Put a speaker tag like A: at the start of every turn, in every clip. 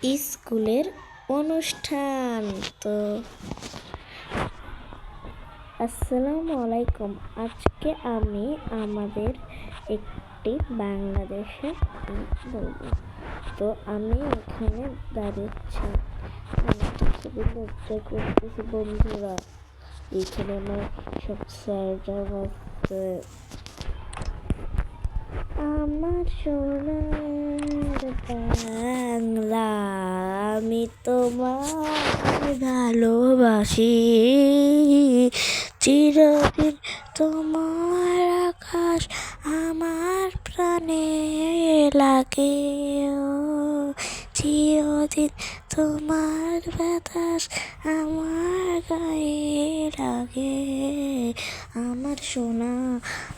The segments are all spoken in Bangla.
A: স্কুলের অনুষ্ঠান। তো আসসালামু আলাইকুম। আজকে আমি আমাদের একটি বাংলাদেশের বলবো। তো আমি এখানে দাঁড়িয়েছি, খুবই লজ্জা করতেছি বন্ধুরা। এখানে আমার সব স্যাররা আছে। আমার সোনার বাংলা, আমি তোমায় ভালোবাসি, চিরদিন তোমার আকাশ আমার প্রাণে লাগে, চিরদিন তোমার বাতাস আমার গায়ে লাগে। আমার সোনা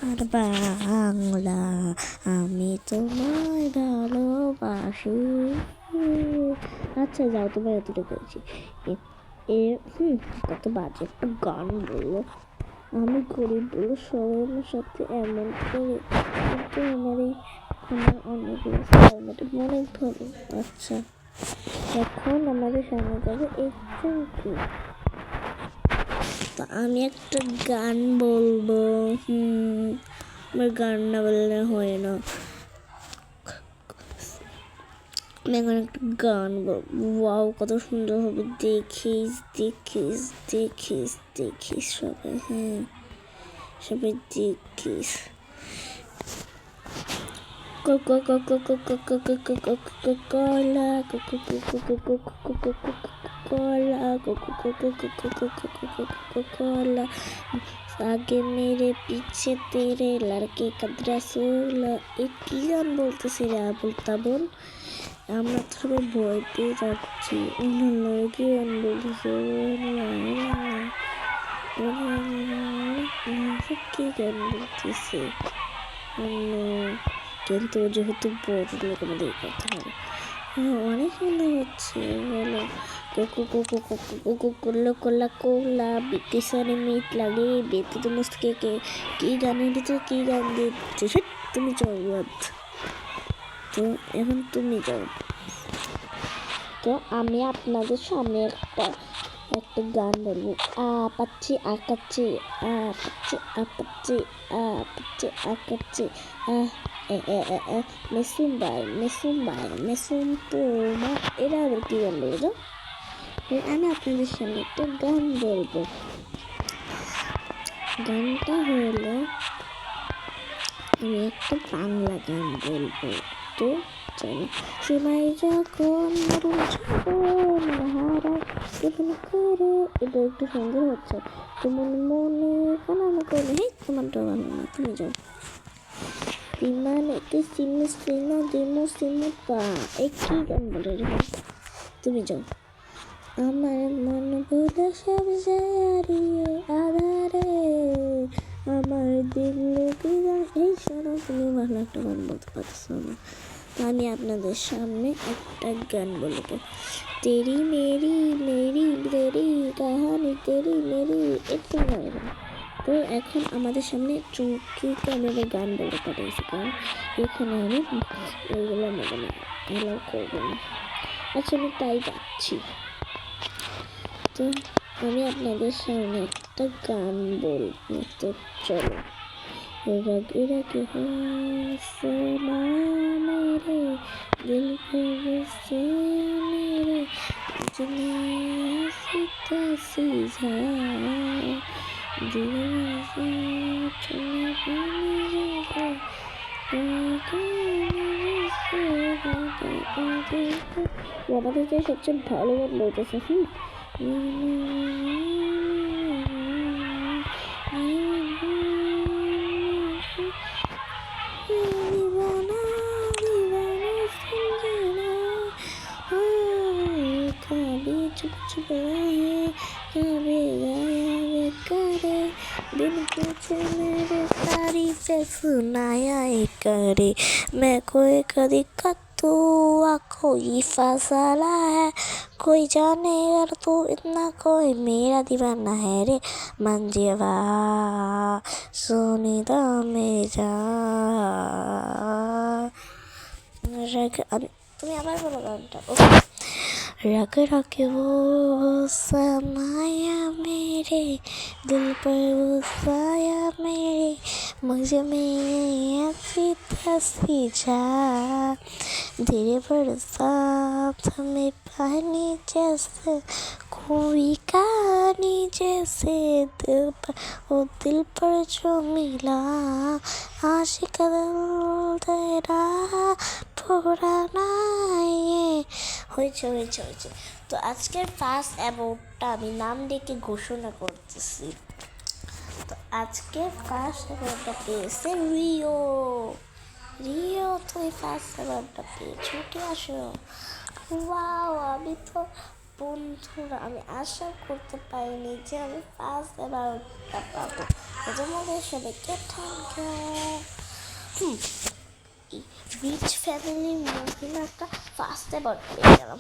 A: আর বাংলা, আমি তোমায় ভালোবাসি। আচ্ছা যাও, তোমায় এতটা করেছি। কত বাজে একটা গান বললো। আমি গরিব বলে সবাই আমার সাথে এমন করে, কিন্তু আমার অনেকগুলো মনে ধরে। আচ্ছা, এখন আমাদের সামনে যাবে একজন কি। তো আমি একটা গান বলবো। আমার গান না বললে হয় না। আমি এখন একটা গান বলবো। ওয়াও, কত সুন্দর হবে। দেখিস দেখিস দেখিস দেখিস সবাই, সবাই দেখিস। आगे मेरे पीछे तेरे लड़के का रसूल। কি গান বলতেছি রে আবুল তাবুল? আমরা তো সবাই ভয় পেয়ে যাচ্ছি। কি গান বলতেছে? কি গান বলতেছে? কিন্তু যেহেতু বড় লোক, আমাদের কথা হবে। অনেক সুন্দর হচ্ছে। বলো কোলা কোলা বিকেশনে মিট লাগে বেতে তো মস্তকে কি গানের ভিতরে কি গান দিচ্ছে। তুমি যাও, তো এখন তুমি যাও। তো আমি আপনাদের সামনে একটা গান বলবো। আপাচ্ছি আকাচ্ছি, আপাচ্ছি আপাচ্ছি, আপাচ্ছি আকাচ্ছি, মেসুমবাই মেসুমবাই মেসুম তোমা। এরা আবার কি গান বলবো? আমি আপনাদের সামনে একটা গান বলবো। গানটা হলো, আমি একটা বাংলা গান বলবো। তো চলো। সীমাই যখন করে, এটা একটু সুন্দর হচ্ছে। তোমার মনে কানানো করে, তোমারটা ভালো না, তুমি যাও। বিমানেতে সিমু সিমা দিমু সিমু পা, একই গান বলে রে, তুমি যাও। আমার মন ভুলে সব হারিয়ে আধারে, আমার দিলে কি গান। এই শোনো, তুমি ভালো একটা গান বলতে পারছো না। আমি আপনাদের সামনে একটা গান বলবো। তেরি মেরি মেরি তেরি কাহানি তেরি মেরি, একটু গান। তো এখন আমাদের সামনে চুমকিকে আমি আবার গান বলতে পাঠাইছি, কারণ এখানে আমি ওইগুলো নেবো না, এগুলো করবো না। আচ্ছা, আমি তাই যাচ্ছি। তো আমি আপনাদের সামনে একটা গান বলবো। তো চলো। रग सोना मेरे दिल को मेरे सीता सीधा दिल আমাদের যে সবচেয়ে ভালো গান বলতেছে। चुप चुप रहे कभी गाया करे, बिन पूछे मेरे तारीफे सुनाया करे। मैं कोई कदी कतू कोई फसला है, कोई जाने अगर तू इतना कोई मेरा दीवाना है रे मंजेवा सोनी में जा। তুমি আবার বলো গানটা। रग रग वो समाया मेरे दिल पर वो साया मेरे मुझ में ऐसी तसी जा धीरे बरसात में पानी जैसे कोई कहानी जैसे दिल पर जो मिला आशिक दिल तेरा পুরানা হয়েছে। তো আজকের ফার্স্ট অ্যাওয়ার্ডটা আমি নাম ডেকে ঘোষণা করতেছি। তো আজকে ফার্স্ট অ্যাওয়ার্ডটা পেয়েছে রিও তুই ফার্স্ট অ্যাওয়ার্ডটা পেয়েছো, উঠে আসো। ওয়াও, আমি তো বন্ধুরা আমি আশা করতে পারিনি যে আমি ফার্স্ট অ্যাওয়ার্ডটা পাবো। তোমাদের সবাইকে থ্যাংক ইউ। রিচ ফ্যামিলির মহিলা একটা ফার্স্ট অ্যাওয়ার্ড পেয়ে গেলাম।